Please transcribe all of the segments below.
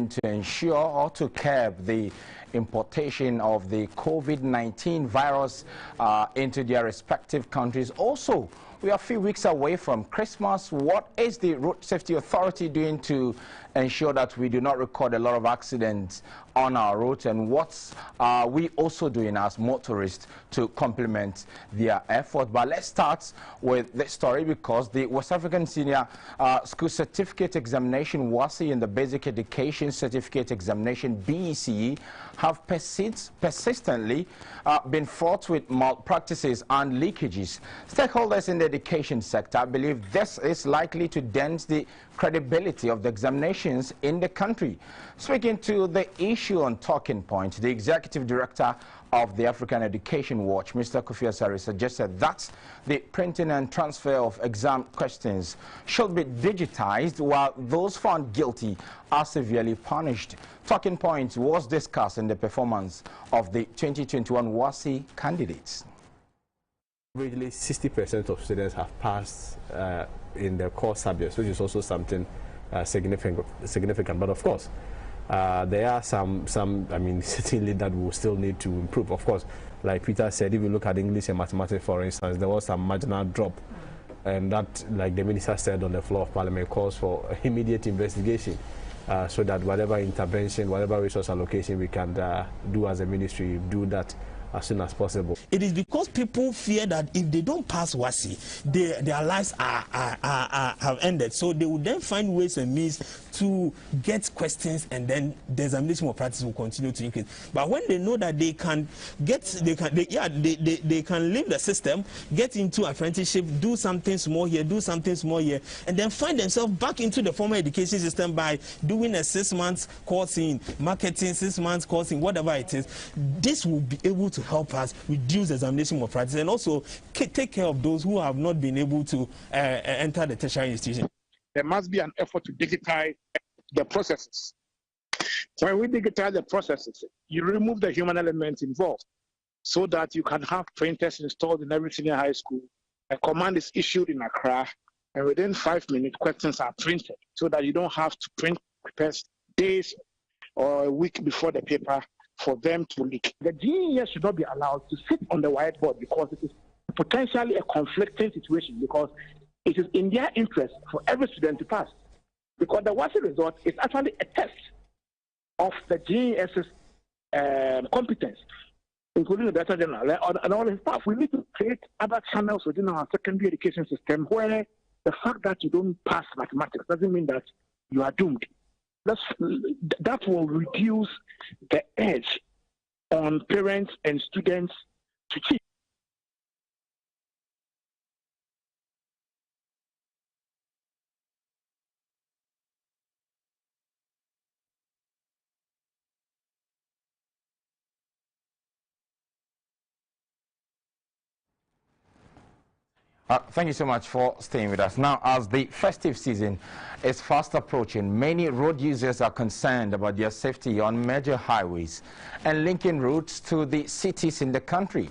to ensure or to curb the importation of the COVID-19 virus into their respective countries. Also, we are a few weeks away from Christmas. What is the Road Safety Authority doing to ensure that we do not record a lot of accidents on our roads, and what are we also doing as motorists to complement their effort? But let's start with this story, because the West African Senior School Certificate Examination WASI and the Basic Education Certificate Examination BECE have persistently been fraught with malpractices and leakages. Stakeholders in the education sector believe this is likely to dent the credibility of the examinations in the country. Speaking to the issue on Talking Point, the Executive Director of the African Education Watch, Mr. Kofi Asare, suggested that the printing and transfer of exam questions should be digitized, while those found guilty are severely punished. Talking Point was discussed in the performance of the 2021 WASI candidates. Averagely 60% of students have passed in their core subjects, which is also something significant. But of course, there are some, I mean, certainly that will still need to improve. Of course, like Peter said, if you look at English and mathematics, for instance, there was some marginal drop, and that, like the minister said on the floor of Parliament, calls for immediate investigation, so that whatever intervention, whatever resource allocation we can do as a ministry, do that as soon as possible. It is because people fear that if they don't pass WASI, their lives have ended. So they will then find ways and means to get questions, and then the examination of practice will continue to increase. But when they know that they can leave the system, get into apprenticeship, do something small here, do something small here, and then find themselves back into the formal education system by doing a 6 months course in marketing, 6 months course in whatever it is, this will be able to help us reduce examination of practice and also take care of those who have not been able to enter the tertiary institution. There must be an effort to digitize the processes. When we digitize the processes, you remove the human element involved, so that you can have printers installed in every senior high school. A command is issued in Accra, and within 5 minutes, questions are printed, so that you don't have to print papers days or a week before the paper for them to leak. The GES should not be allowed to sit on the whiteboard, because it is potentially a conflicting situation, because it is in their interest for every student to pass. Because the WASI result is actually a test of the GES's competence, including the Director General and all his staff. We need to create other channels within our secondary education system where the fact that you don't pass mathematics doesn't mean that you are doomed. That will reduce the edge on parents and students to cheat. Thank you so much for staying with us. Now, as the festive season is fast approaching, many road users are concerned about their safety on major highways and linking routes to the cities in the country.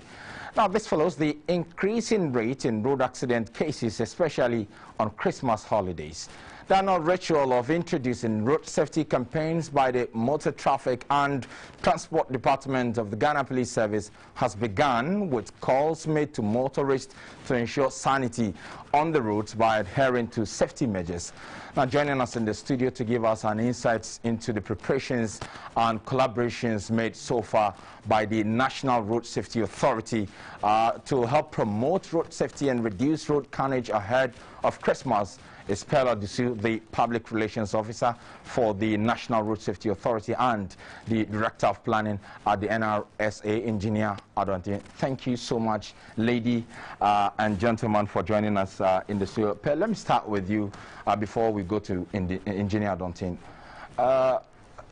Now, this follows the increasing rate in road accident cases, especially on Christmas holidays. The annual ritual of introducing road safety campaigns by the Motor Traffic and Transport Department of the Ghana Police Service has begun, with calls made to motorists to ensure sanity on the roads by adhering to safety measures. Now, joining us in the studio to give us an insight into the preparations and collaborations made so far by the National Road Safety Authority to help promote road safety and reduce road carnage ahead of Christmas is Pella Dusu, the Public Relations Officer for the National Road Safety Authority and the Director of Planning at the NRSA, Engineer Adontin. Thank you so much, lady and gentlemen, for joining us in the studio. Pella, let me start with you before we go to Engineer Adontin.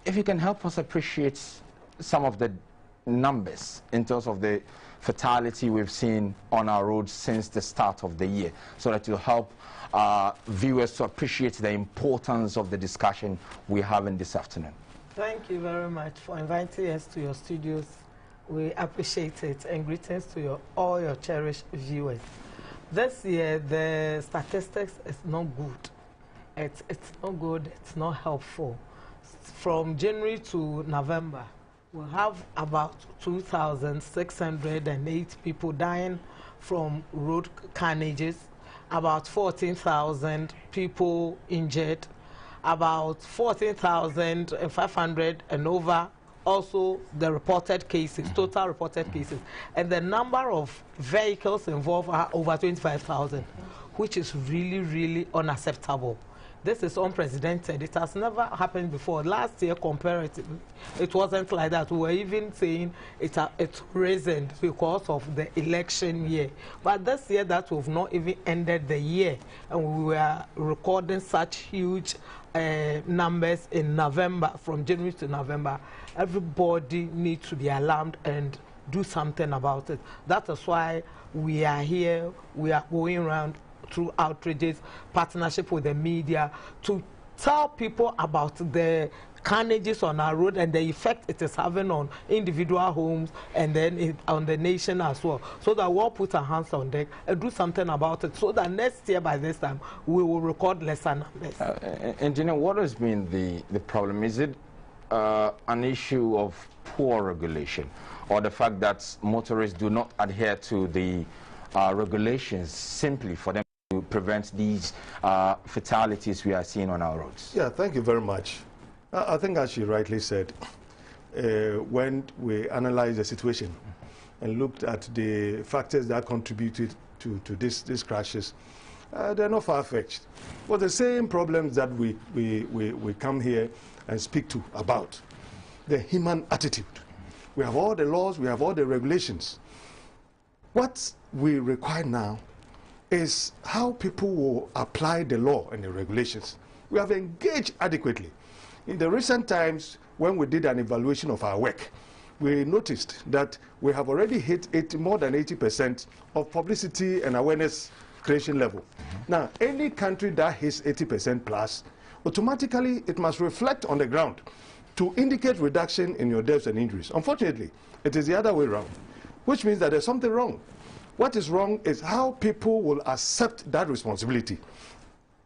If you can help us appreciate some of the numbers in terms of the fatality we've seen on our roads since the start of the year, so that will help viewers to appreciate the importance of the discussion we're having this afternoon. Thank you very much for inviting us to your studios. We appreciate it, and greetings to all your cherished viewers. This year, the statistics is not good. It's not good, it's not helpful. from January to November, we'll have about 2,608 people dying from road carnages, about 14,000 people injured, about 14,500 and over also the reported cases, total reported cases. And the number of vehicles involved are over 25,000, which is really, really unacceptable. This is unprecedented. It has never happened before. Last year, comparatively, it wasn't like that. We were even saying it's risen because of the election year. But this year that we've not even ended the year, and we were recording such huge numbers in November, from January to November, everybody needs to be alarmed and do something about it. That is why we are here. We are going around through outrages, partnership with the media, to tell people about the carnages on our road and the effect it is having on individual homes and then on the nation as well, so that we'll put our hands on deck and do something about it, so that next year by this time we will record lesser numbers. Engineer, what has been the problem? Is it an issue of poor regulation, or the fact that motorists do not adhere to the regulations simply for them to prevent these fatalities we are seeing on our roads? Yeah, thank you very much. I think, as you rightly said, when we analyzed the situation and looked at the factors that contributed to these crashes, they're not far-fetched. But the same problems that we come here and speak to about, the human attitude. We have all the laws, we have all the regulations. What we require now is how people will apply the law and the regulations. We have engaged adequately. In the recent times, when we did an evaluation of our work, we noticed that we have already hit more than 80% of publicity and awareness creation level. Now, any country that hits 80% plus, automatically it must reflect on the ground to indicate reduction in your deaths and injuries. Unfortunately, it is the other way around, which means that there's something wrong. What is wrong is how people will accept that responsibility,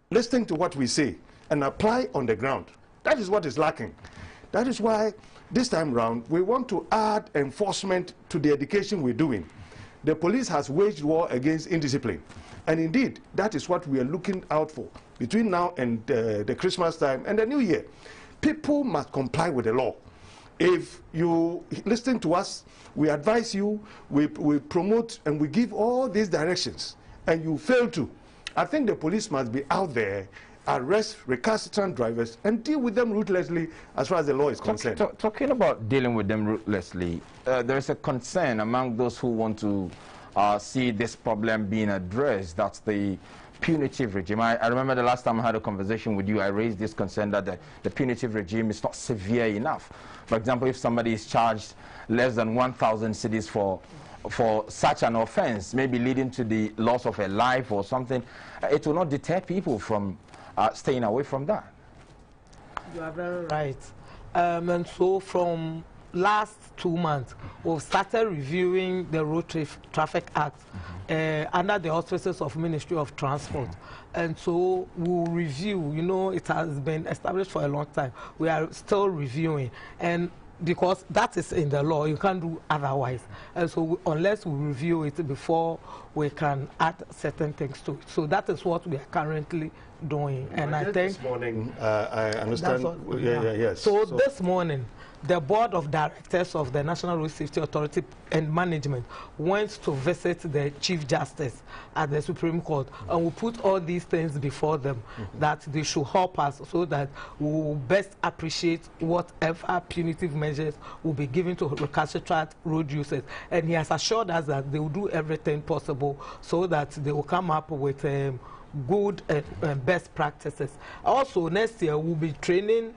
listening to what we say, and apply on the ground. That is what is lacking. That is why this time round we want to add enforcement to the education we're doing. The police has waged war against indiscipline, and indeed that is what we are looking out for between now and the Christmas time and the New Year. People must comply with the law. If you listen to us, we advise you, we promote, and we give all these directions, and you fail to, I think the police must be out there, arrest recalcitrant drivers, and deal with them ruthlessly as far as the law is concerned. Talking about dealing with them ruthlessly, there is a concern among those who want to see this problem being addressed. That's the punitive regime. I remember the last time I had a conversation with you, I raised this concern that the punitive regime is not severe enough. For example, if somebody is charged less than 1,000 cedis for such an offense, maybe leading to the loss of a life or something, it will not deter people from staying away from that. You are very right. And so from last 2 months, we've started reviewing the Road Traffic Act under the auspices of Ministry of Transport. And so we'll review, you know, it has been established for a long time. We are still reviewing. And because that is in the law, you can't do otherwise. And so unless we review it before we can add certain things to it. So that is what we are currently doing. And I think this morning, I understand. Yes. So this morning, the Board of Directors of the National Road Safety Authority and Management went to visit the Chief Justice at the Supreme Court, and we put all these things before them that they should help us so that we will best appreciate whatever punitive measures will be given to recalcitrant road users. And he has assured us that they will do everything possible so that they will come up with good best practices. Also, next year we'll be training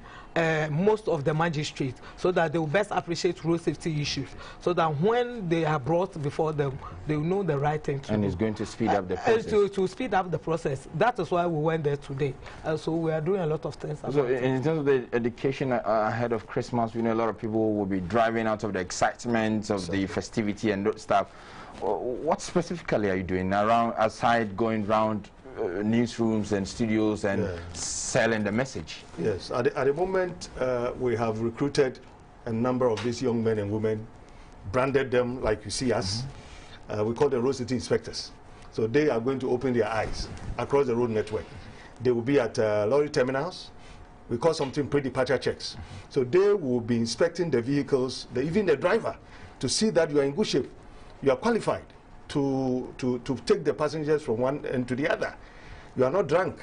most of the magistrates so that they will best appreciate road safety issues, so that when they are brought before them, they will know the right thing to do. And it's going to speed up the process. To speed up the process. That is why we went there today. So we are doing a lot of things. So in terms of the education ahead of Christmas, we know a lot of people will be driving out of the excitement of the festivity and stuff. What specifically are you doing around, aside going around newsrooms and studios and selling the message. Yes, at the moment, we have recruited a number of these young men and women, branded them like you see us. We call them road city inspectors. So they are going to open their eyes across the road network. They will be at lorry terminals. We call something pre-departure checks. So they will be inspecting the vehicles, even the driver, to see that you are in good shape. You are qualified to take the passengers from one end to the other. You are not drunk.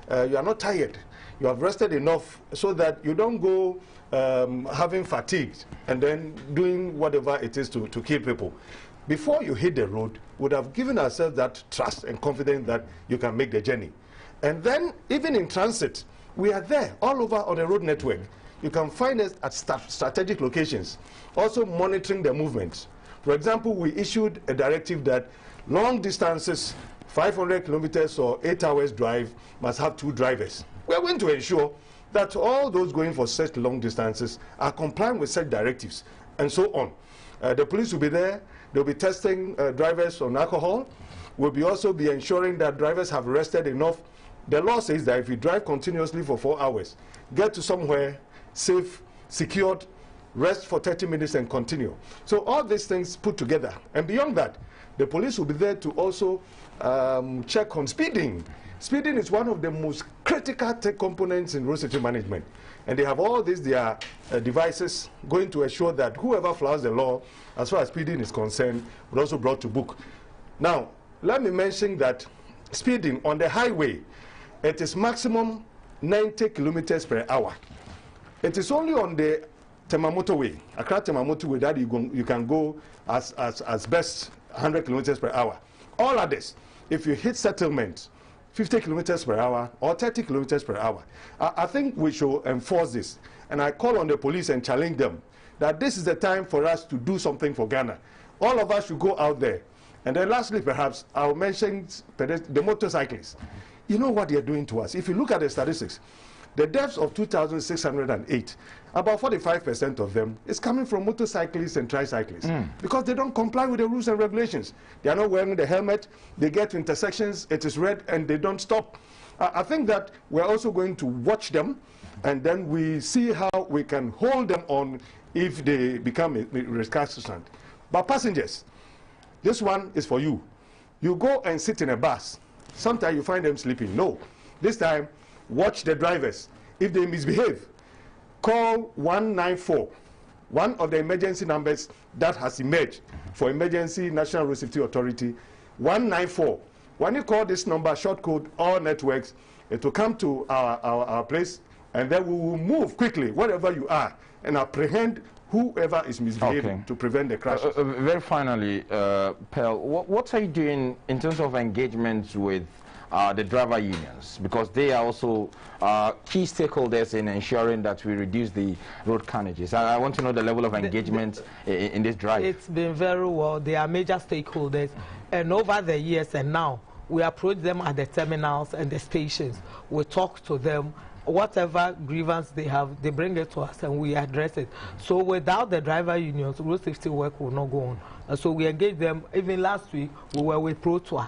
You are not tired. You have rested enough so that you don't go having fatigue and then doing whatever it is to kill people. Before you hit the road, we would have given ourselves that trust and confidence that you can make the journey. And then, even in transit, we are there all over on the road network. You can find us at strategic locations, also monitoring the movements. For example, we issued a directive that long distances, 500 kilometers or 8 hours drive, must have 2 drivers. We are going to ensure that all those going for such long distances are complying with such directives, and so on. The police will be there. They'll be testing drivers on alcohol. We'll also be ensuring that drivers have rested enough. The law says that if you drive continuously for 4 hours, get to somewhere safe, secured, rest for 30 minutes and continue. So all these things put together. And beyond that, the police will be there to also check on speeding. Speeding is one of the most critical tech components in road safety management. And they have all these devices going to ensure that whoever flouts the law, as far as speeding is concerned, will also brought to book. Now, let me mention that speeding on the highway, it is maximum 90 kilometers per hour. It is only on the Tema motorway, Accra Tema motorway, that you can go as best 100 kilometers per hour. All others, if you hit settlement, 50 kilometers per hour or 30 kilometers per hour. I think we should enforce this. And I call on the police and challenge them that this is the time for us to do something for Ghana. All of us should go out there. And then lastly, perhaps, I'll mention the motorcyclists. You know what they're doing to us. If you look at the statistics, the deaths of 2,608, about 45% of them is coming from motorcyclists and tricyclists because they don't comply with the rules and regulations. They are not wearing the helmet. They get to intersections, it is red, and they don't stop. I think that we're also going to watch them, and then we see how we can hold them on if they become recalcitrant. But passengers, this one is for you. You go and sit in a bus. Sometimes you find them sleeping. No. This time, watch the drivers. If they misbehave, call 194, one of the emergency numbers that has emerged for Emergency National Road Safety Authority, 194. When you call this number, short code, all networks, it will come to our place, and then we will move quickly, wherever you are, and apprehend whoever is misbehaving to prevent the crashes. Very finally, Pearl, what are you doing in terms of engagement with the driver unions, because they are also key stakeholders in ensuring that we reduce the road carnages? I want to know the level of engagement in this drive. It's been very well. They are major stakeholders, and over the years and now, we approach them at the terminals and the stations. We talk to them. Whatever grievance they have, they bring it to us and we address it. So without the driver unions, road safety work will not go on. And so we engage them. Even last week, we were with Pro Tour.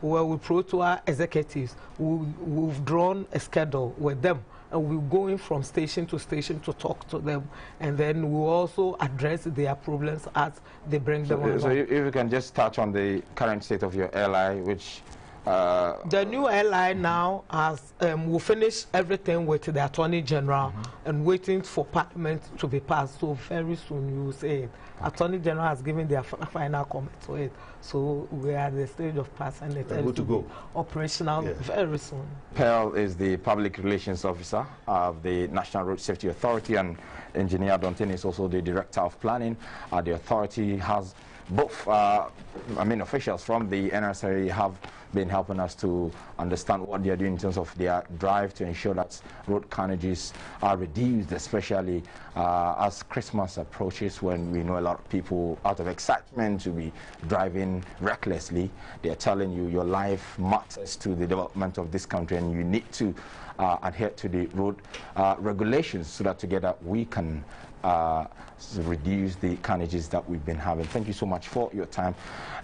We were with Pro Tour executives. We've drawn a schedule with them, and we're going from station to station to talk to them, and then we'll also address their problems as they bring them on. So if you can just touch on the current state of your LI, which... the new LI now has, will finish everything with the Attorney General and waiting for Parliament to be passed. So very soon you will see it. Attorney General has given their final comment to it. So we are at the stage of passing it. Good to go. Operational very soon. Pearl is the Public Relations Officer of the National Road Safety Authority, and Engineer Dontin is also the Director of Planning. The authority has both, officials from the NRSA have been helping us to understand what they are doing in terms of their drive to ensure that road carnages are reduced, especially as Christmas approaches, when we know a lot of people, out of excitement, will be driving recklessly. They are telling you your life matters to the development of this country, and you need to adhere to the road regulations so that together we can reduce the carnages that we've been having. Thank you so much for your time.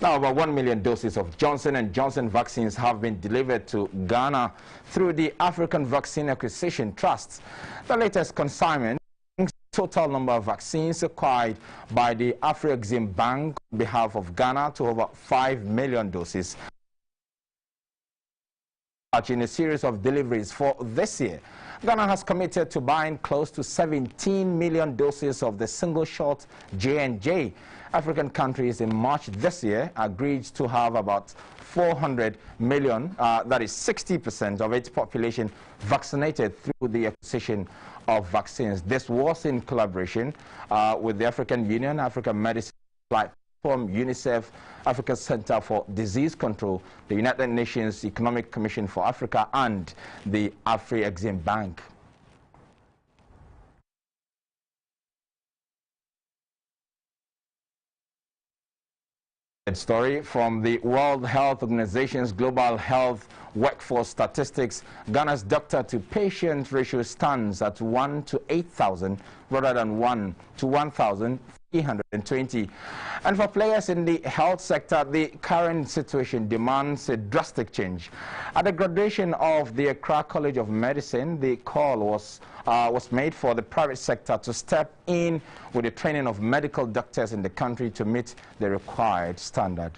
Now, about 1 million doses of Johnson & Johnson vaccine vaccines have been delivered to Ghana through the African Vaccine Acquisition Trust. The latest consignment brings the total number of vaccines acquired by the Afrexim Bank on behalf of Ghana to over 5 million doses. In a series of deliveries for this year, Ghana has committed to buying close to 17 million doses of the single-shot J&J. African countries in March this year agreed to have about 400 million, that is 60% of its population, vaccinated through the acquisition of vaccines. This was in collaboration with the African Union, African Medicine Platform, UNICEF, Africa Center for Disease Control, the United Nations Economic Commission for Africa, and the Afrexim Bank. Story from the World Health Organization's Global Health Workforce Statistics. Ghana's doctor-to-patient ratio stands at 1 to 8,000 rather than 1 to 1,320. And for players in the health sector, the current situation demands a drastic change. At the graduation of the Accra College of Medicine, the call was made for the private sector to step in with the training of medical doctors in the country to meet the required standard.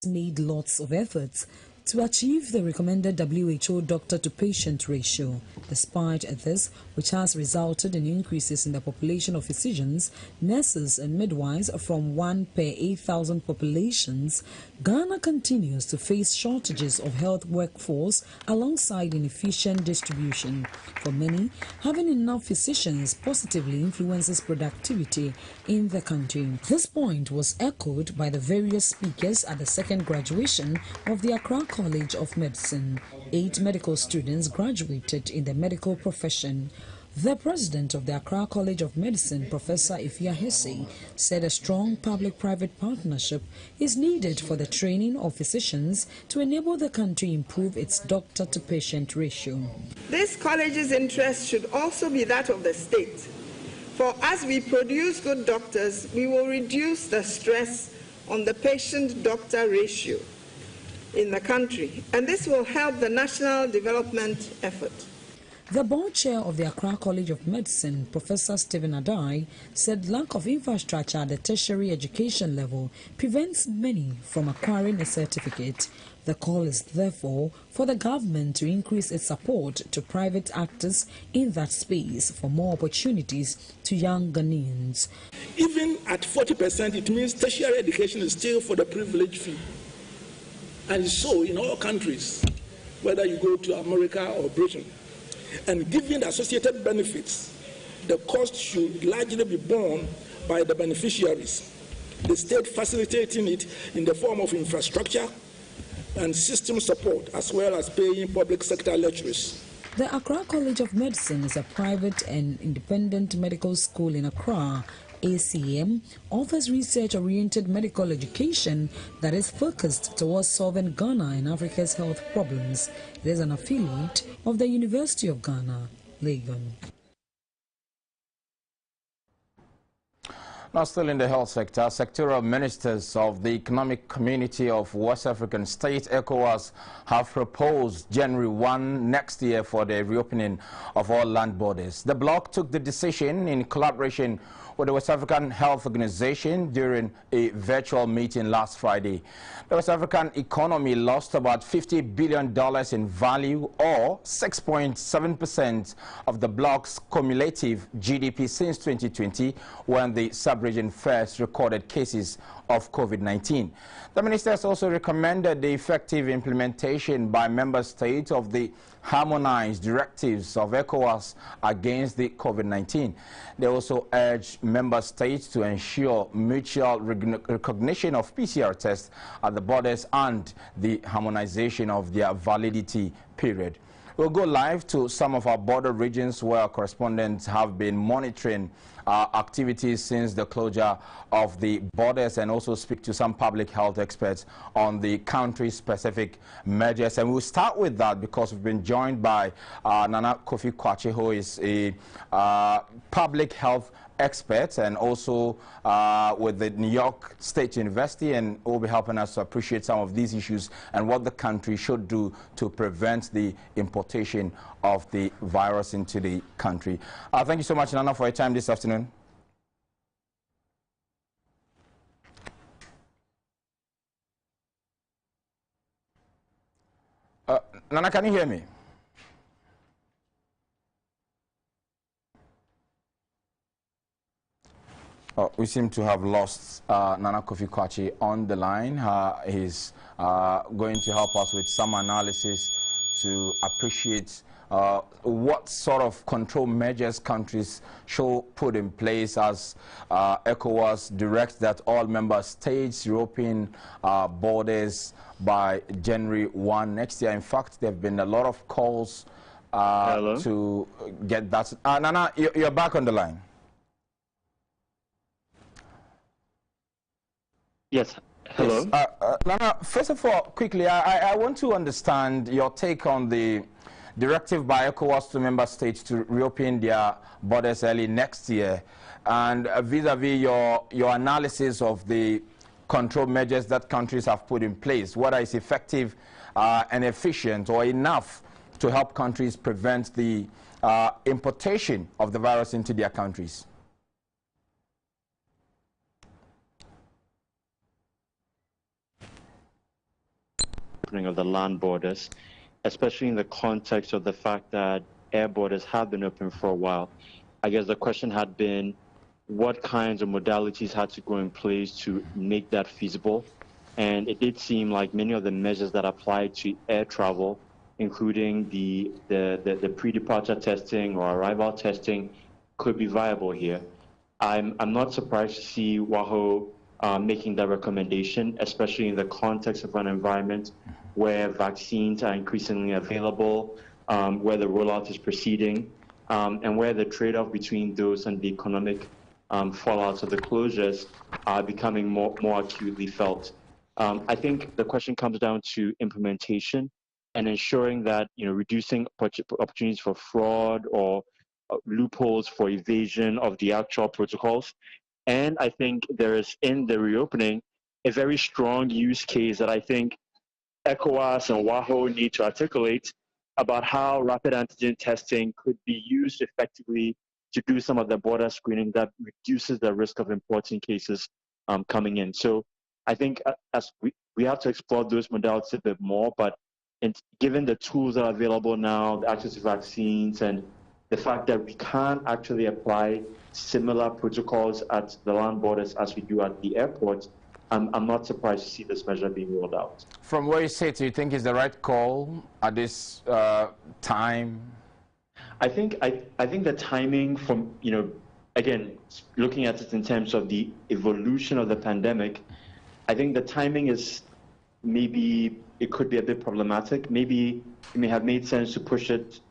Made lots of efforts to achieve the recommended WHO doctor-to-patient ratio. Despite this, which has resulted in increases in the population of physicians, nurses and midwives from 1 per 8,000 populations, Ghana continues to face shortages of health workforce alongside inefficient distribution. For many, having enough physicians positively influences productivity in the country. This point was echoed by the various speakers at the second graduation of the Accra College of Medicine. 8 medical students graduated in the medical profession. The president of the Accra College of Medicine, Professor Ifya Hesse, said a strong public-private partnership is needed for the training of physicians to enable the country improve its doctor-to-patient ratio. This college's interest should also be that of the state. For as we produce good doctors, we will reduce the stress on the patient-doctor ratio in the country, and this will help the national development effort. The board chair of the Accra College of Medicine, Professor Stephen Adai, said lack of infrastructure at the tertiary education level prevents many from acquiring a certificate. The call is therefore for the government to increase its support to private actors in that space for more opportunities to young Ghanaians. Even at 40%, it means tertiary education is still for the privileged few. And so in all countries, whether you go to America or Britain, and given the associated benefits, the cost should largely be borne by the beneficiaries, the state facilitating it in the form of infrastructure and system support, as well as paying public sector lecturers. The Accra College of Medicine is a private and independent medical school in Accra. ACM offers research-oriented medical education that is focused towards solving Ghana and Africa's health problems. It is an affiliate of the University of Ghana, Legon. Now, still in the health sector, sectoral ministers of the Economic Community of West African States, ECOWAS, have proposed January 1 next year for the reopening of all land borders. The bloc took the decision in collaboration with the West African Health Organization during a virtual meeting last Friday. The West African economy lost about $50 billion in value, or 6.7% of the bloc's cumulative GDP since 2020, when the sub-region first recorded cases of COVID-19. The ministers also recommended the effective implementation by member states of the harmonized directives of ECOWAS against the COVID-19. They also urged member states to ensure mutual recognition of PCR tests at the borders and the harmonization of their validity period. We'll go live to some of our border regions where our correspondents have been monitoring activities since the closure of the borders, and also speak to some public health experts on the country-specific measures. And we'll start with that because we've been joined by Nana Kofi Kwache, who is a public health experts and also with the New York State University, and will be helping us to appreciate some of these issues and what the country should do to prevent the importation of the virus into the country. Thank you so much, Nana, for your time this afternoon. Nana, can you hear me? Oh, we seem to have lost Nana Kofi Kwachi on the line. He's going to help us with some analysis to appreciate what sort of control measures countries should put in place as ECOWAS directs that all member states reopen borders by January 1 next year. In fact, there have been a lot of calls to get that. Nana, you're back on the line. Yes. Hello. Yes. Nana, first of all, quickly, I want to understand your take on the directive by ECOWAS to member states to reopen their borders early next year, and vis-a-vis your analysis of the control measures that countries have put in place, whether it's effective and efficient or enough to help countries prevent the importation of the virus into their countries. Of the land borders, especially in the context of the fact that air borders have been open for a while. I guess the question had been what kinds of modalities had to go in place to make that feasible. And it did seem like many of the measures that apply to air travel, including the pre-departure testing or arrival testing, could be viable here. I'm not surprised to see WAHO making that recommendation, especially in the context of an environment where vaccines are increasingly available, where the rollout is proceeding, and where the trade-off between those and the economic fallouts of the closures are becoming more acutely felt. I think the question comes down to implementation and ensuring that reducing opportunities for fraud or loopholes for evasion of the actual protocols. And I think there is in the reopening a very strong use case that I think ECOWAS and WAHO need to articulate about how rapid antigen testing could be used effectively to do some of the border screening that reduces the risk of importing cases coming in. So I think as we have to explore those modalities a bit more, but given the tools that are available now, the access to vaccines, and the fact that we can't actually apply similar protocols at the land borders as we do at the airport, I'm not surprised to see this measure being rolled out. From where you sit, do you think is the right call at this time? I think the timing from, again, looking at it in terms of the evolution of the pandemic, I think the timing is maybe, it could be a bit problematic. Maybe it may have made sense to push it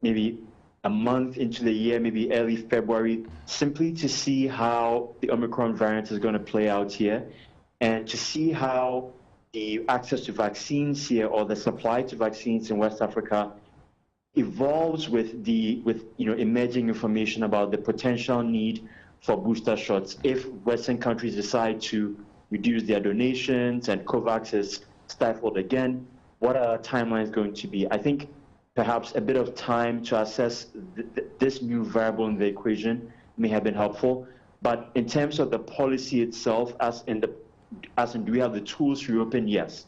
maybe a month into the year, maybe early February, simply to see how the Omicron variant is going to play out here and to see how the access to vaccines here or the supply to vaccines in West Africa evolves with emerging information about the potential need for booster shots. If Western countries decide to reduce their donations and COVAX is stifled again, what are our timelines going to be? I think perhaps a bit of time to assess this new variable in the equation may have been helpful. But in terms of the policy itself, as in do we have the tools to reopen? Yes.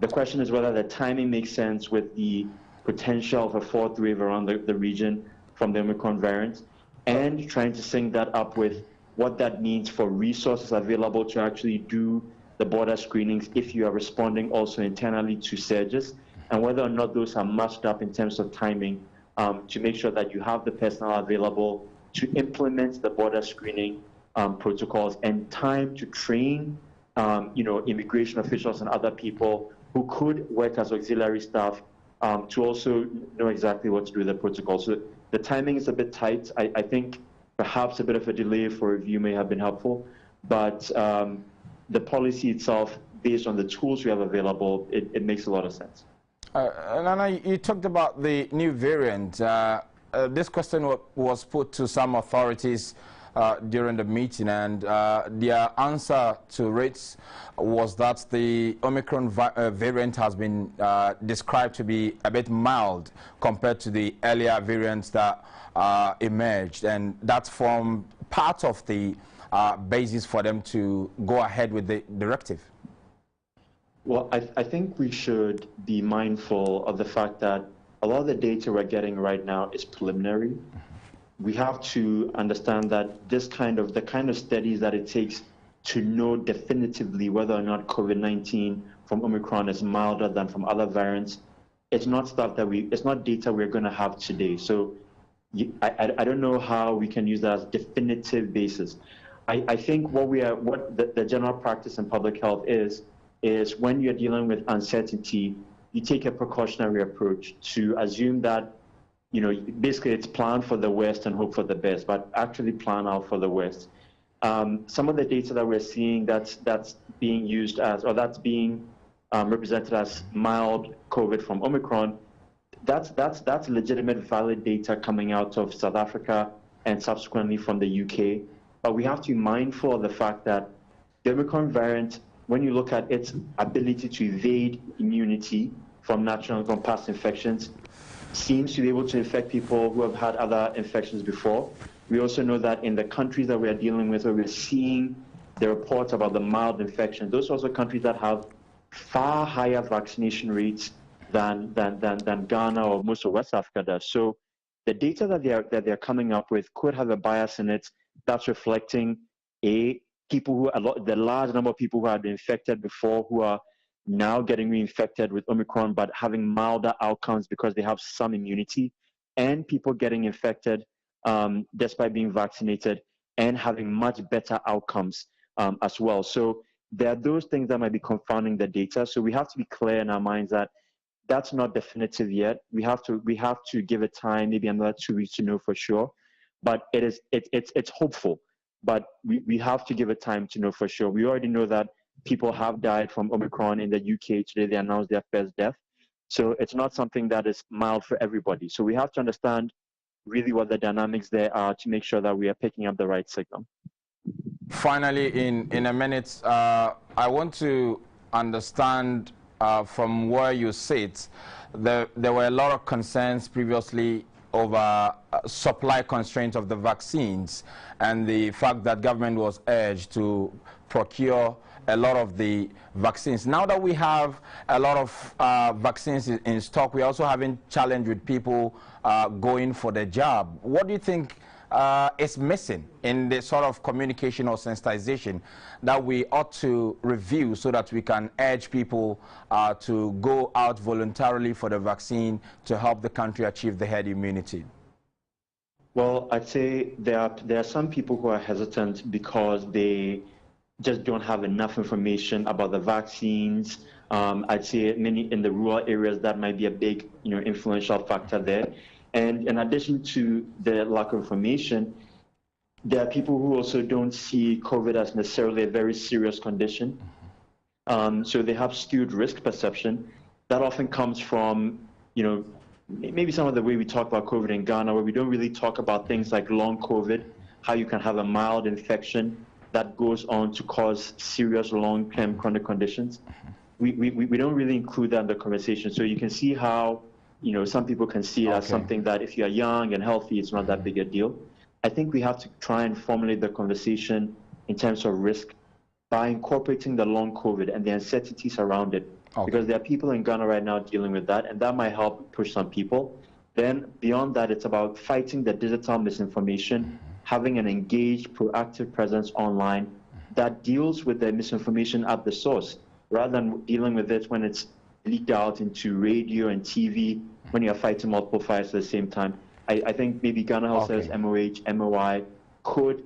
The question is whether the timing makes sense with the potential of a fourth wave around the region from the Omicron variant, and trying to sync that up with what that means for resources available to actually do the border screenings if you are responding also internally to surges, and whether or not those are matched up in terms of timing to make sure that you have the personnel available to implement the border screening protocols and time to train immigration officials and other people who could work as auxiliary staff to also know exactly what to do with the protocol. So the timing is a bit tight. I think perhaps a bit of a delay for review may have been helpful, but the policy itself, based on the tools we have available, it makes a lot of sense. Nana, you talked about the new variant. This question was put to some authorities during the meeting, and their answer to rates was that the Omicron variant has been described to be a bit mild compared to the earlier variants that emerged, and that formed part of the basis for them to go ahead with the directive. Well, I think we should be mindful of the fact that a lot of the data we're getting right now is preliminary. We have to understand that the kind of studies that it takes to know definitively whether or not COVID-19 from Omicron is milder than from other variants, it's not stuff that it's not data we're going to have today. So I don't know how we can use that as definitive basis. I think what the general practice in public health is when you're dealing with uncertainty, you take a precautionary approach to assume that, basically it's plan for the worst and hope for the best, but actually plan out for the worst. Some of the data that we're seeing that's being used as, or that's being represented as mild COVID from Omicron, that's legitimate, valid data coming out of South Africa and subsequently from the UK. But we have to be mindful of the fact that the Omicron variant, when you look at its ability to evade immunity from from past infections, seems to be able to infect people who have had other infections before. We also know that in the countries that we are dealing with, where we're seeing the reports about the mild infection, those are also countries that have far higher vaccination rates than Ghana or most of West Africa does. So the data that they're coming up with could have a bias in it that's reflecting the large number of people who have been infected before who are now getting reinfected with Omicron but having milder outcomes because they have some immunity, and people getting infected despite being vaccinated and having much better outcomes as well. So there are those things that might be confounding the data. So we have to be clear in our minds that that's not definitive yet. We have to give it time, maybe another 2 weeks to know for sure. But it's hopeful. But we have to give it time to know for sure. We already know that people have died from Omicron in the UK. Today they announced their first death. So it's not something that is mild for everybody. So we have to understand really what the dynamics there are to make sure that we are picking up the right signal. Finally, in a minute, I want to understand from where you sit, there were a lot of concerns previously over supply constraints of the vaccines and the fact that government was urged to procure a lot of the vaccines. Now that we have a lot of vaccines in stock, we're also having challenge with people going for the jab. What do you think is missing in the sort of communication or sensitization that we ought to review so that we can urge people to go out voluntarily for the vaccine to help the country achieve the herd immunity? Well, I'd say there are some people who are hesitant because they just don't have enough information about the vaccines. I'd say many in the rural areas, that might be a big, influential factor there. And in addition to the lack of information, there are people who also don't see COVID as necessarily a very serious condition. So they have skewed risk perception. That often comes from, maybe some of the way we talk about COVID in Ghana, where we don't really talk about things like long COVID, how you can have a mild infection that goes on to cause serious long-term chronic conditions. We don't really include that in the conversation. So you can see how, some people can see it as something that if you're young and healthy, it's not that big a deal. I think we have to try and formulate the conversation in terms of risk by incorporating the long COVID and the uncertainties around it. Because there are people in Ghana right now dealing with that, and that might help push some people. Then beyond that, it's about fighting the digital misinformation, having an engaged, proactive presence online that deals with the misinformation at the source, rather than dealing with it when it's leaked out into radio and TV, when you're fighting multiple fights at the same time. I think maybe Ghana Health Service, MOH, MOI could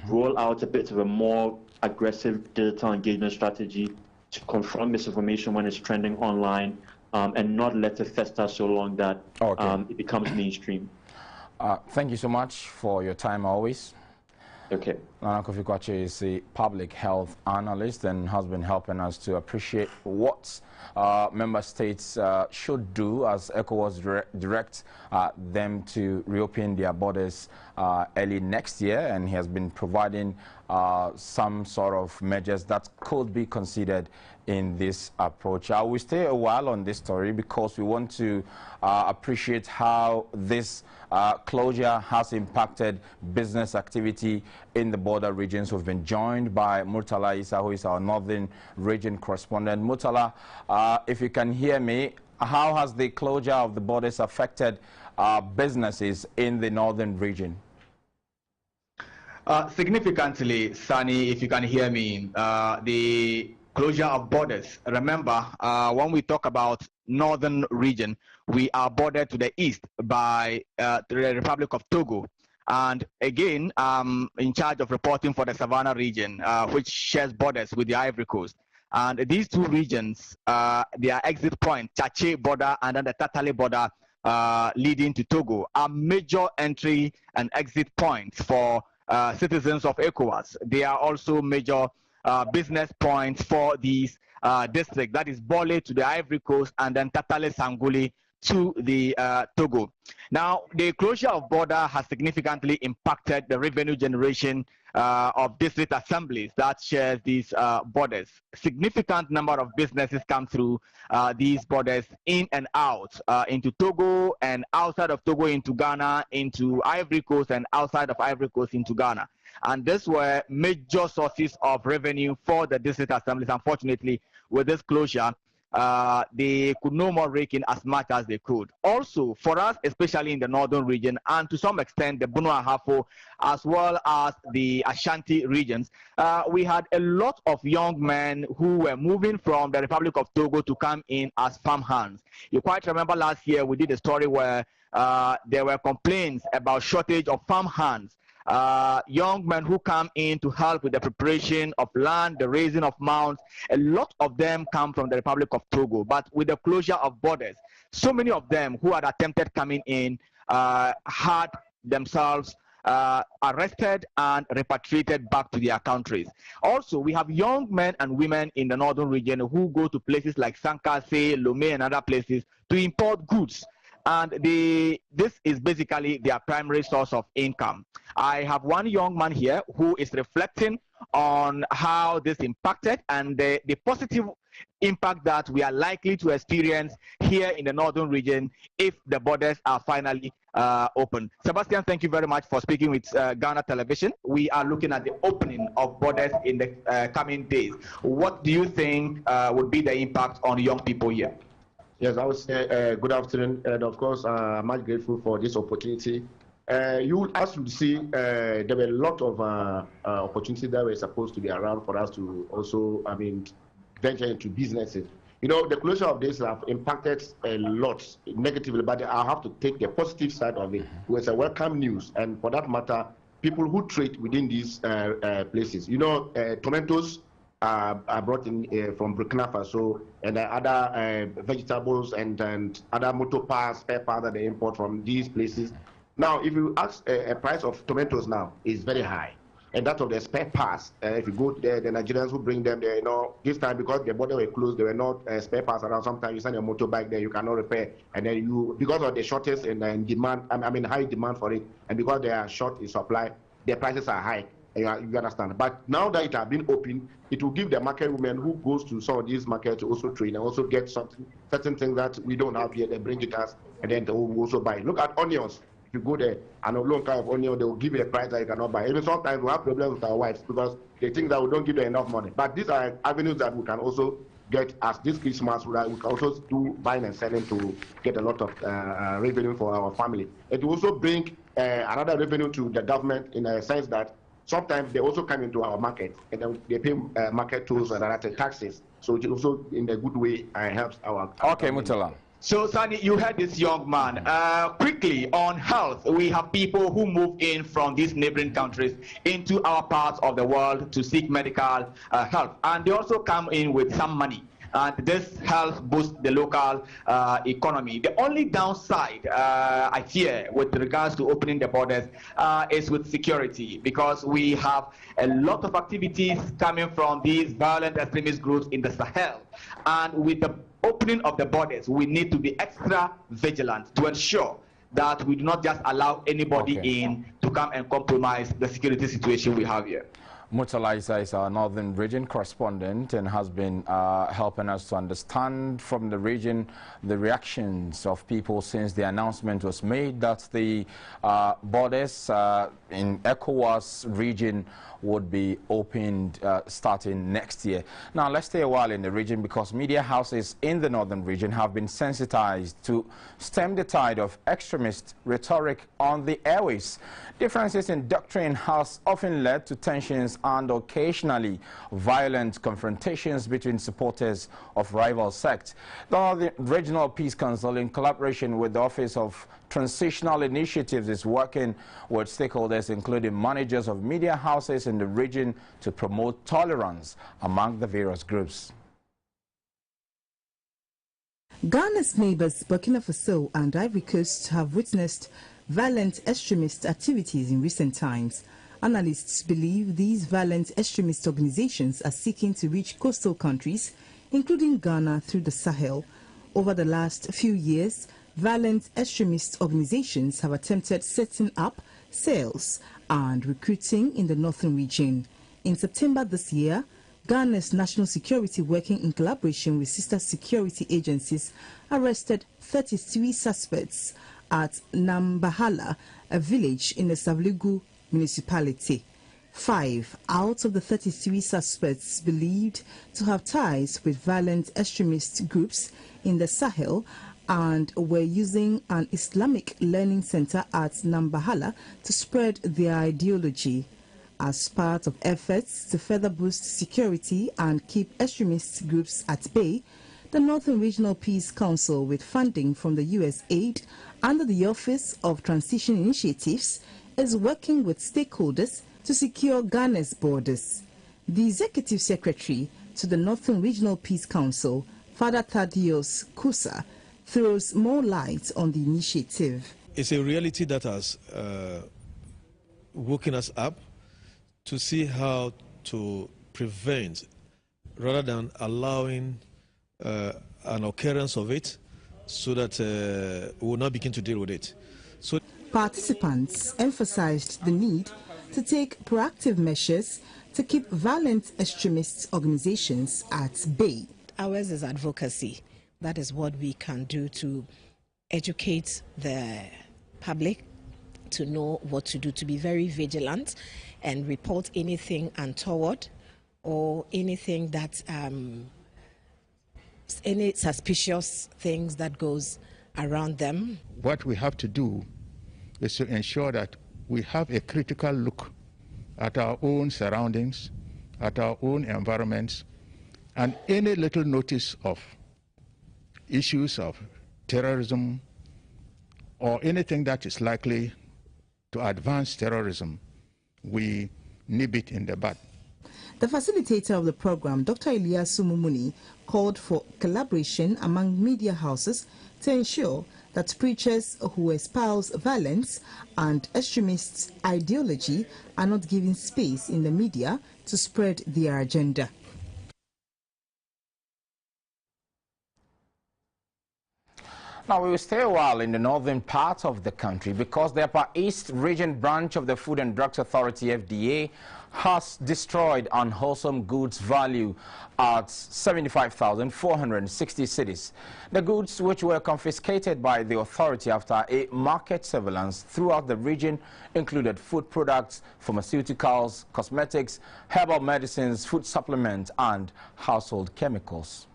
roll out a bit of a more aggressive digital engagement strategy to confront misinformation when it's trending online, and not let it fester so long that it becomes mainstream. Thank you so much for your time always. Okay. Nana Kofi Kwache is a public health analyst and has been helping us to appreciate what member states should do as ECOWAS direct them to reopen their borders early next year, and he has been providing some sort of measures that could be considered in this approach. I will stay a while on this story because we want to appreciate how this closure has impacted business activity in the border regions. We've been joined by Murtala Isa, who is our northern region correspondent. Murtala, if you can hear me, how has the closure of the borders affected businesses in the northern region? Significantly, Sani, if you can hear me, the closure of borders. Remember, when we talk about northern region, we are bordered to the east by the Republic of Togo. And again, in charge of reporting for the Savannah region, which shares borders with the Ivory Coast. And these two regions, their exit point, Chache border and then the Tatale border leading to Togo, are major entry and exit points for citizens of ECOWAS. They are also major business points for these districts, that is Bole to the Ivory Coast and then Tatale Sanguli to the Togo. Now, the closure of border has significantly impacted the revenue generation of district assemblies that shares these borders. Significant number of businesses come through these borders in and out into Togo and outside of Togo into Ghana, into Ivory Coast and outside of Ivory Coast into Ghana. And these were major sources of revenue for the district assemblies. Unfortunately, with this closure, they could no more rake in as much as they could. Also, for us, especially in the northern region, and to some extent the Bono Ahafo, as well as the Ashanti regions, we had a lot of young men who were moving from the Republic of Togo to come in as farm hands. You quite remember last year we did a story where there were complaints about shortage of farm hands. Young men who come in to help with the preparation of land, the raising of mounds. A lot of them come from the Republic of Togo, but with the closure of borders, so many of them who had attempted coming in had themselves arrested and repatriated back to their countries. Also, we have young men and women in the northern region who go to places like Sankase, Lomé, and other places to import goods. And this is basically their primary source of income. I have one young man here who is reflecting on how this impacted and the positive impact that we are likely to experience here in the northern region if the borders are finally open. Sebastian, thank you very much for speaking with Ghana Television. We are looking at the opening of borders in the coming days. What do you think would be the impact on young people here? Yes, I would say good afternoon, and of course, I'm much grateful for this opportunity. As you see, there were a lot of opportunities that were supposed to be around for us to also, venture into businesses. You know, the closure of this have impacted a lot negatively, but I have to take the positive side of it. It was a welcome news, and for that matter, people who trade within these places. You know, tomatoes are brought in from Burkina Faso, and other vegetables and other motor parts, spare parts that they import from these places. Now, if you ask a price of tomatoes now is very high, and that of the spare parts, if you go there, the Nigerians who bring them there, you know, this time because the border were closed, there were not spare parts around. Sometimes you send a motorbike there, you cannot repair, and then you, because of the shortage and demand, high demand for it, and because they are short in supply, the prices are high. You understand. But now that it has been opened, it will give the market women who goes to some of these markets to also trade and also get certain things that we don't have here. They bring it us, and then they will also buy. Look at onions. If you go there and a long kind of onion, they will give you a price that you cannot buy. Even sometimes we have problems with our wives because they think that we don't give them enough money. But these are avenues that we can also get as this Christmas, so that we can also do buying and selling to get a lot of revenue for our family. It will also bring another revenue to the government in a sense that sometimes they also come into our market and then they pay market tolls and other taxes. So it also, in a good way, helps our. Okay, Murtala. So, Sani, you heard this young man. Quickly, on health, we have people who move in from these neighboring countries into our parts of the world to seek medical help. And they also come in with some money. And this helps boost the local economy. The only downside, I fear, with regards to opening the borders is with security, because we have a lot of activities coming from these violent extremist groups in the Sahel. And with the opening of the borders, we need to be extra vigilant to ensure that we do not just allow anybody in to come and compromise the security situation we have here. Murtala Isa is our Northern Region correspondent and has been helping us to understand from the region the reactions of people since the announcement was made that the borders in ECOWAS region would be opened starting next year. Now, let's stay a while in the region because media houses in the Northern region have been sensitized to stem the tide of extremist rhetoric on the airways. Differences in doctrine has often led to tensions and occasionally violent confrontations between supporters of rival sects. The Northern Regional Peace Council, in collaboration with the Office of Transitional Initiatives, is working with stakeholders, including managers of media houses in the region, to promote tolerance among the various groups. Ghana's neighbors, Burkina Faso and Ivory Coast, have witnessed violent extremist activities in recent times. Analysts believe these violent extremist organizations are seeking to reach coastal countries, including Ghana, through the Sahel. Over the last few years, violent extremist organizations have attempted setting up cells and recruiting in the northern region. In September this year, Ghana's National Security, working in collaboration with sister security agencies, arrested 33 suspects at Nambahala, a village in the Savlugu municipality. 5 out of the 33 suspects believed to have ties with violent extremist groups in the Sahel and were using an Islamic learning center at Nambahala to spread their ideology. As part of efforts to further boost security and keep extremist groups at bay, the Northern Regional Peace Council, with funding from the US aid under the Office of Transition Initiatives, is working with stakeholders to secure Ghana's borders. The Executive Secretary to the Northern Regional Peace Council, Father Thaddeus Kusa, throws more light on the initiative. It's a reality that has woken us up to see how to prevent, rather than allowing an occurrence of it, so that we will not begin to deal with it. So participants emphasized the need to take proactive measures to keep violent extremist organizations at bay. Ours is advocacy. That is what we can do to educate the public to know what to do, to be very vigilant and report anything untoward or anything that any suspicious things that goes around them. What we have to do is to ensure that we have a critical look at our own surroundings, at our own environments, and any little notice of issues of terrorism or anything that is likely to advance terrorism, we nip it in the bud. The facilitator of the program, Dr. Elias Sumumuni, called for collaboration among media houses to ensure that preachers who espouse violence and extremist ideology are not given space in the media to spread their agenda. Now, we will stay a while in the northern part of the country because the Upper East Region branch of the Food and Drugs Authority, FDA, has destroyed unwholesome goods value at 75,460 cedis. The goods, which were confiscated by the authority after a market surveillance throughout the region, included food products, pharmaceuticals, cosmetics, herbal medicines, food supplements, and household chemicals.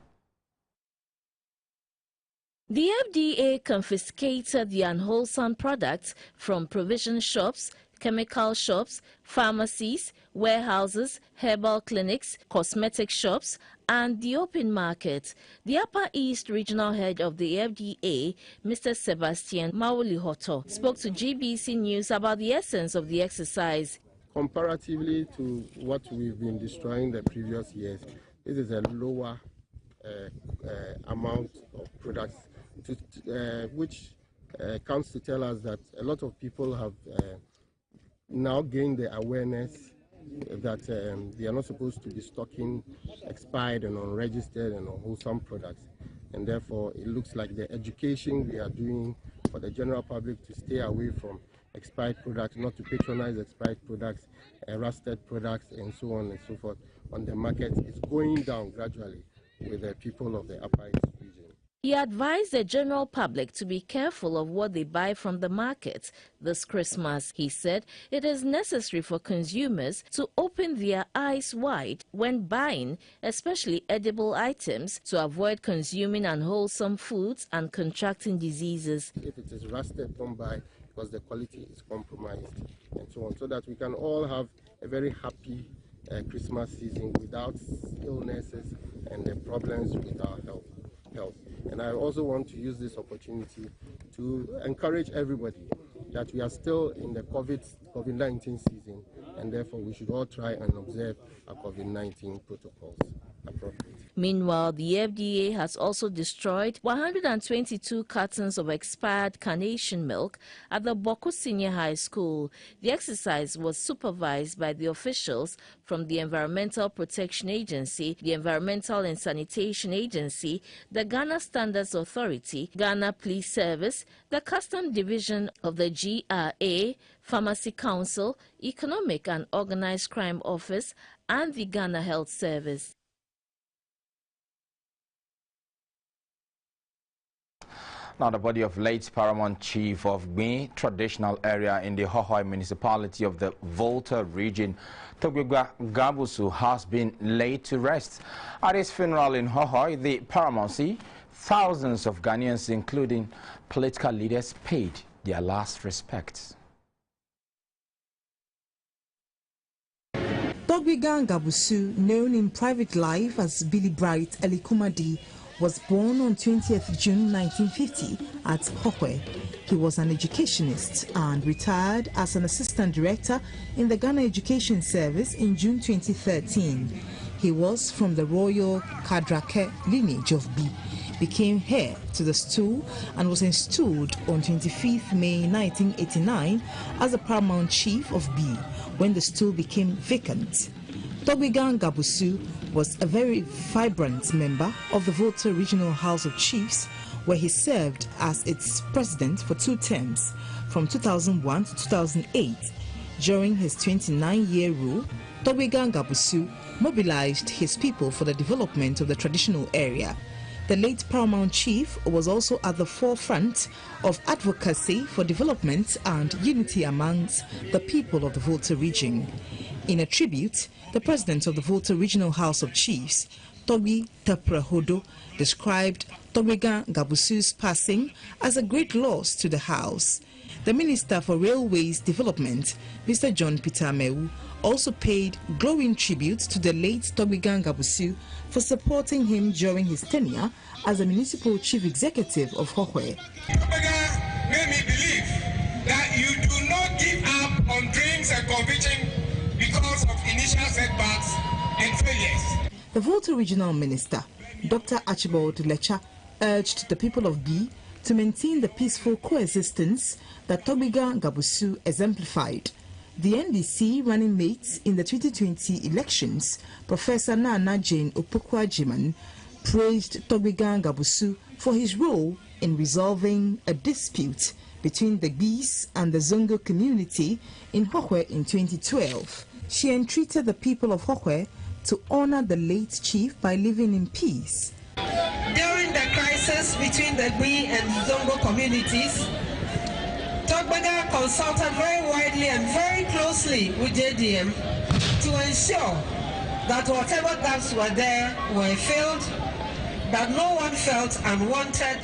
The FDA confiscated the unwholesome products from provision shops, chemical shops, pharmacies, warehouses, herbal clinics, cosmetic shops, and the open market. The Upper East Regional Head of the FDA, Mr. Sebastian Maulihoto, spoke to GBC News about the essence of the exercise. Comparatively to what we've been destroying the previous years, this is a lower amount of products, which comes to tell us that a lot of people have now gained the awareness that they are not supposed to be stocking expired and unregistered and unwholesome products. And therefore, it looks like the education we are doing for the general public to stay away from expired products, not to patronize expired products, rusted products, and so on and so forth on the market. It's going down gradually with the people of the Upper East region. He advised the general public to be careful of what they buy from the market this Christmas. He said it is necessary for consumers to open their eyes wide when buying, especially edible items, to avoid consuming unwholesome foods and contracting diseases. If it is rusted, don't buy because the quality is compromised and so on, so that we can all have a very happy Christmas season without illnesses and the problems with our health. And I also want to use this opportunity to encourage everybody that we are still in the COVID-19 season, and therefore we should all try and observe our COVID-19 protocols appropriately. Meanwhile, the FDA has also destroyed 122 cartons of expired Carnation milk at the Baku Senior High School. The exercise was supervised by the officials from the Environmental Protection Agency, the Environmental and Sanitation Agency, the Ghana Standards Authority, Ghana Police Service, the Custom Division of the GRA, Pharmacy Council, Economic and Organized Crime Office, and the Ghana Health Service. Now, the body of late Paramount Chief of Gbe traditional area in the Hohoi municipality of the Volta region, Togwegwa Gabusu, has been laid to rest. At his funeral in Hohoi, the paramountcy, thousands of Ghanaians, including political leaders, paid their last respects. Togwegwa Gabusu, known in private life as Billy Bright Elikumadi, was born on 20th June 1950 at Hohoi. He was an educationist and retired as an assistant director in the Ghana Education Service in June 2013. He was from the royal Kadrake lineage of B, became heir to the stool and was installed on 25th May 1989 as the paramount chief of B when the stool became vacant. Togwegwa Gabusu was a very vibrant member of the Volta Regional House of Chiefs, where he served as its president for 2 terms, from 2001 to 2008. During his 29-year rule, Togwegwa Gabusu mobilized his people for the development of the traditional area. The late paramount chief was also at the forefront of advocacy for development and unity amongst the people of the Volta region. In a tribute, the president of the Volta Regional House of Chiefs, Togi Teprehodo, described Togwegwa Gabusu's passing as a great loss to the house. The Minister for Railways Development, Mr. John Peter Amewu, also paid glowing tribute to the late Togwegwa Gabusu for supporting him during his tenure as the municipal chief executive of Hohoi. Togwegwa made me believe that you do not give up on dreams and conviction because of initial setbacks and failures. The Volta Regional Minister, Dr. Archibald Lecha, urged the people of B to maintain the peaceful coexistence that Togwegwa Gabusu exemplified. The NDC running mate in the 2020 elections, Professor Nana Jane Opokwa-Jiman, praised Togwegwa Gabusu for his role in resolving a dispute between the Gbis and the Zongo community in Hohoi in 2012. She entreated the people of Hohoi to honor the late chief by living in peace. During the crisis between the Gbi and Zongo communities, Togwegwa consulted very widely and very closely with JDM to ensure that whatever gaps were there were filled, that no one felt unwanted.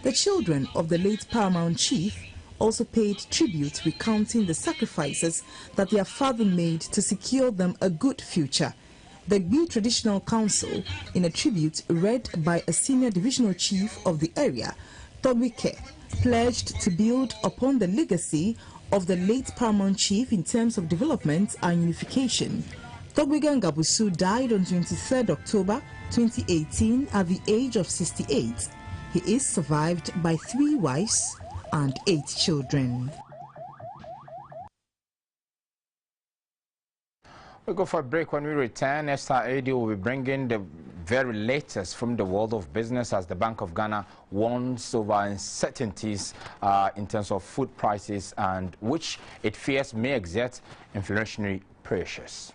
The children of the late paramount chief also paid tribute, recounting the sacrifices that their father made to secure them a good future. The Gbi Traditional Council, in a tribute read by a senior divisional chief of the area, Togwike, pledged to build upon the legacy of the late paramount chief in terms of development and unification. Togwegwa Gabusu died on 23rd October 2018 at the age of 68. He is survived by 3 wives and 8 children. We'll go for a break. When we return, Esther Adi will be bringing the very latest from the world of business as the Bank of Ghana warns over uncertainties in terms of food prices and which it fears may exert inflationary pressures.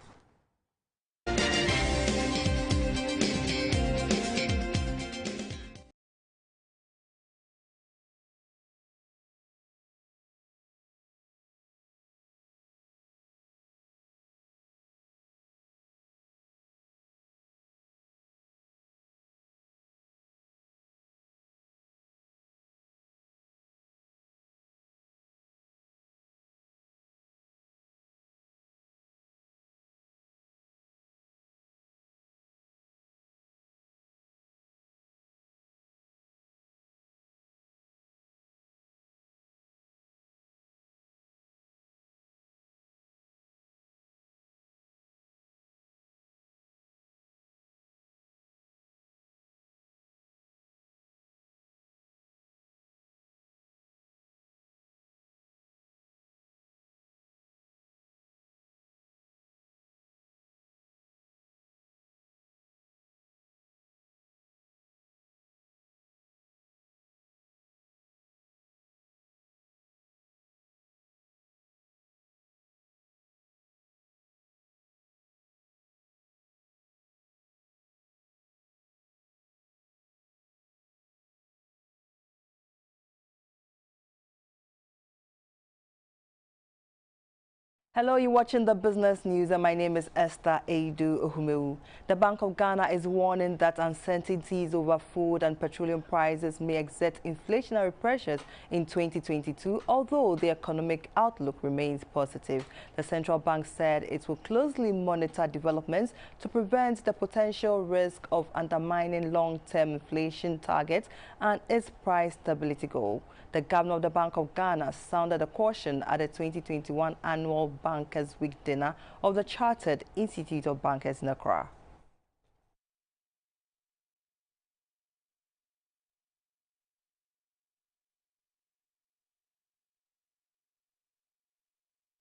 Hello, you're watching the business news and my name is Esther Eidu Ohumeu. The Bank of Ghana is warning that uncertainties over food and petroleum prices may exert inflationary pressures in 2022, although the economic outlook remains positive. The central bank said it will closely monitor developments to prevent the potential risk of undermining long-term inflation targets and its price stability goal. The governor of the Bank of Ghana sounded a caution at the 2021 annual Bankers Week dinner of the Chartered Institute of Bankers in Accra.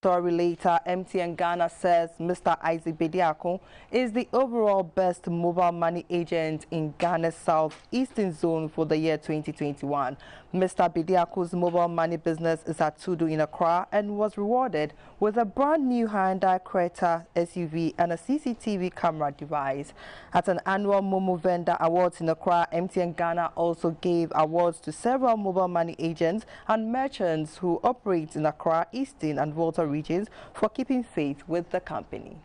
Story later, MTN Ghana says Mr. Isaac Bediako is the overall best mobile money agent in Ghana's southeastern zone for the year 2021. Mr. Bediako's mobile money business is at Tudu in Accra and was rewarded with a brand new Hyundai Creta SUV and a CCTV camera device. At an annual Momo Vendor Awards in Accra, MTN Ghana also gave awards to several mobile money agents and merchants who operate in Accra, Eastern and Volta regions for keeping faith with the company.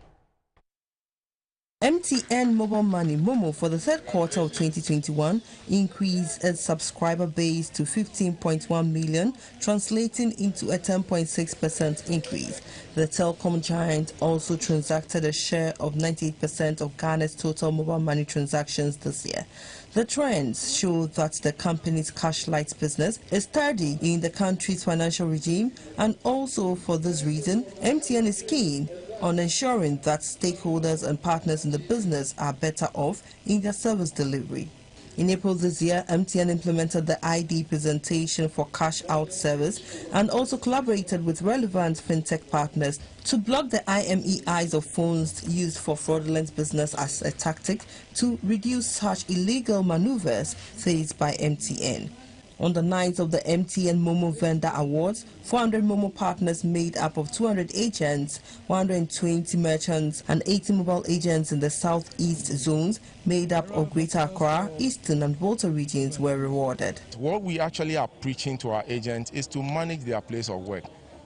MTN Mobile Money Momo for the third quarter of 2021 increased its subscriber base to 15.1 million, translating into a 10.6% increase. The telecom giant also transacted a share of 98% of Ghana's total mobile money transactions this year. The trends show that the company's cash-light business is sturdy in the country's financial regime, and also for this reason, MTN is keen on ensuring that stakeholders and partners in the business are better off in their service delivery. In April this year, MTN implemented the ID presentation for cash out service and also collaborated with relevant fintech partners to block the IMEIs of phones used for fraudulent business as a tactic to reduce such illegal maneuvers faced by MTN. On the night of the MTN Momo Vendor Awards, 400 Momo partners made up of 200 agents, 120 merchants and 80 mobile agents in the southeast zones made up of Greater Accra, Eastern and Volta regions were rewarded. What we actually are preaching to our agents is to manage their place of work.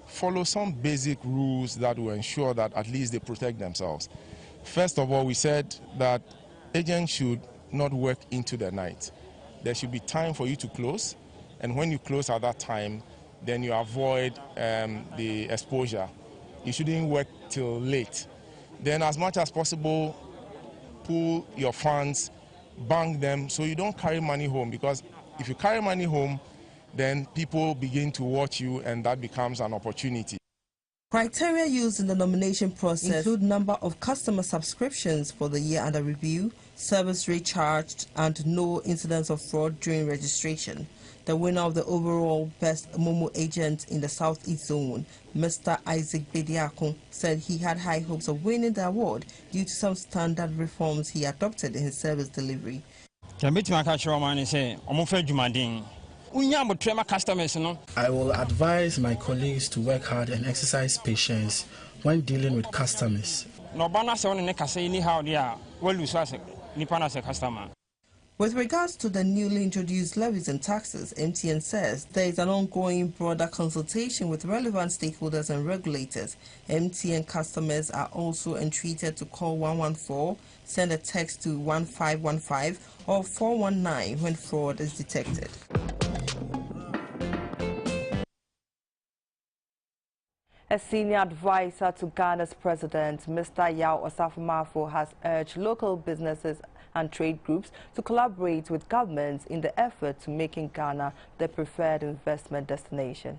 Follow some basic rules that will ensure that at least they protect themselves. First of all, we said that agents should not work into the night. There should be time for you to close, and when you close at that time, then you avoid the exposure. You shouldn't work till late. Then as much as possible, pool your funds, bank them, so you don't carry money home, because if you carry money home, then people begin to watch you and that becomes an opportunity. Criteria used in the nomination process include number of customer subscriptions for the year under review, service rate charged, and no incidents of fraud during registration. The winner of the overall Best Momo Agent in the Southeast Zone, Mr. Isaac Bediako, said he had high hopes of winning the award due to some standard reforms he adopted in his service delivery. I will advise my colleagues to work hard and exercise patience when dealing with customers. With regards to the newly introduced levies and taxes, MTN says there is an ongoing broader consultation with relevant stakeholders and regulators. MTN customers are also entreated to call 114, send a text to 1515 or 419 when fraud is detected. A senior advisor to Ghana's president, Mr. Yao Osafo-Maafo, has urged local businesses and trade groups to collaborate with governments in the effort to making Ghana the preferred investment destination.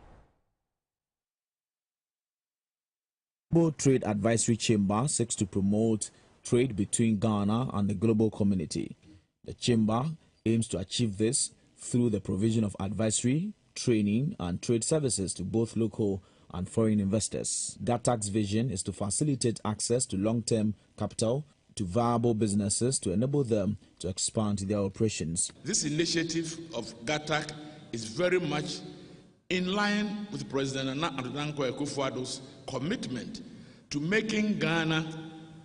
Global Trade Advisory Chamber seeks to promote trade between Ghana and the global community. The chamber aims to achieve this through the provision of advisory, training and trade services to both local and foreign investors. GATAC's vision is to facilitate access to long-term capital to viable businesses to enable them to expand their operations. This initiative of GATAC is very much in line with President Nana Akufo-Addo's commitment to making Ghana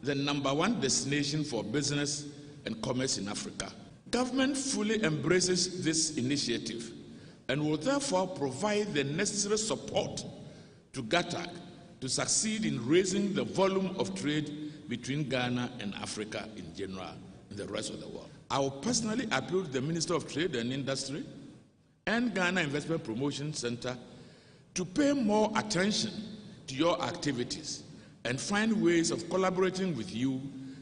the #1 destination for business and commerce in Africa. Government fully embraces this initiative and will therefore provide the necessary support to GATAC to succeed in raising the volume of trade between Ghana and Africa in general and the rest of the world. I will personally appeal to the Minister of Trade and Industry and Ghana Investment Promotion Center to pay more attention to your activities and find ways of collaborating with you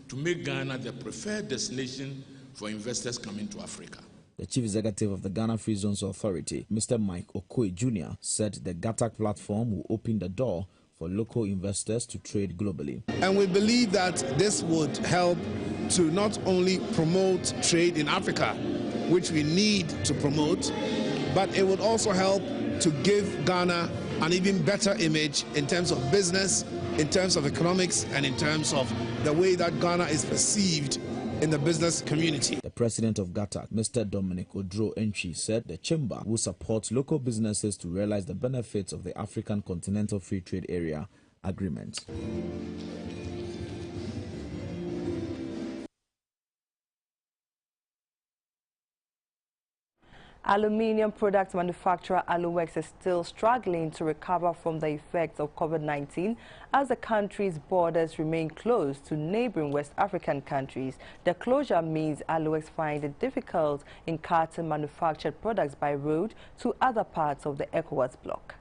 to make Ghana the preferred destination for investors coming to Africa. The Chief Executive of the Ghana Free Zones Authority, Mr. Mike Okoye Jr., said the GATAC platform will open the door for local investors to trade globally. And we believe that this would help to not only promote trade in Africa, which we need to promote, but it would also help to give Ghana an even better image in terms of business, in terms of economics, and in terms of the way that Ghana is perceived in the business community. The president of GATAC, Mr. Dominic Odro-Entry, said the chamber will support local businesses to realize the benefits of the African Continental Free Trade Area Agreement. Aluminium product manufacturer Aluwex is still struggling to recover from the effects of COVID-19 as the country's borders remain closed to neighboring West African countries. The closure means Aluwex find it difficult in carton manufactured products by road to other parts of the ECOWAS bloc.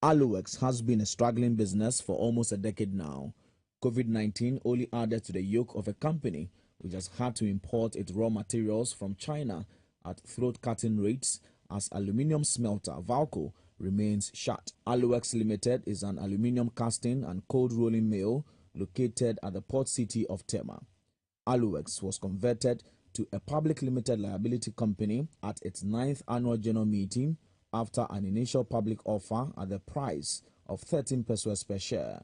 Aluwex has been a struggling business for almost a decade now. COVID-19 only added to the yoke of a company which has had to import its raw materials from China at throat-cutting rates as aluminium smelter Baku remains shut. Aluwex Limited is an aluminium casting and cold rolling mill located at the port city of Tema. Aluwex was converted to a public limited liability company at its 9th annual general meeting after an initial public offer at the price of 13 pesos per share.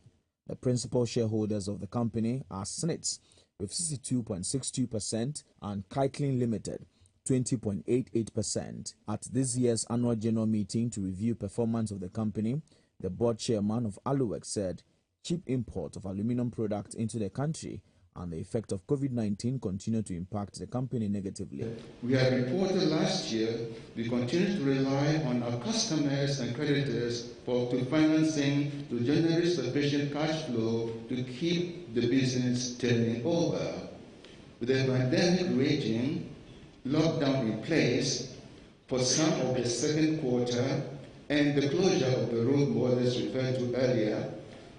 The principal shareholders of the company are SNITS with 62.62% and Kitelin Limited 20.88%. At this year's annual general meeting to review performance of the company, the board chairman of Aluwex said cheap import of aluminium products into the country and the effect of COVID-19 continue to impact the company negatively. We have reported last year we continue to rely on our customers and creditors for financing to generate sufficient cash flow to keep the business turning over. With the pandemic raging, lockdown in place for some of the second quarter, and the closure of the road borders referred to earlier,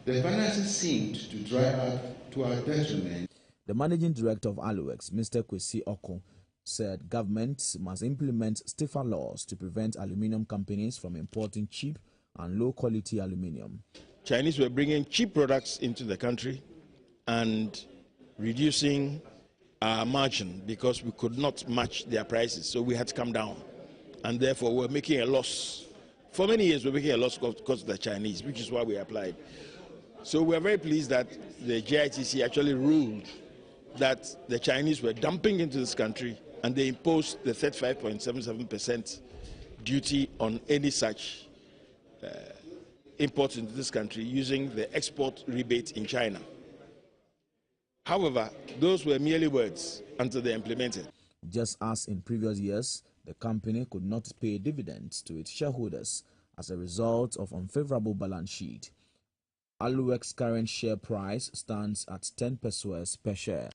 the finances seemed to dry up to our detriment. The managing director of Aluwex, Mr. Kwesi Oko, said governments must implement stiffer laws to prevent aluminium companies from importing cheap and low-quality aluminium. Chinese were bringing cheap products into the country and reducing our margin because we could not match their prices, so we had to come down, and therefore we're making a loss. For many years we're making a loss because of the Chinese, which is why we applied. So we're very pleased that the JITC actually ruled that the Chinese were dumping into this country, and they imposed the 35.77% duty on any such imports into this country using the export rebate in China. However, those were merely words until they implemented. Just as in previous years, the company could not pay dividends to its shareholders as a result of unfavorable balance sheet. Aluwek's current share price stands at 10 pesos per share.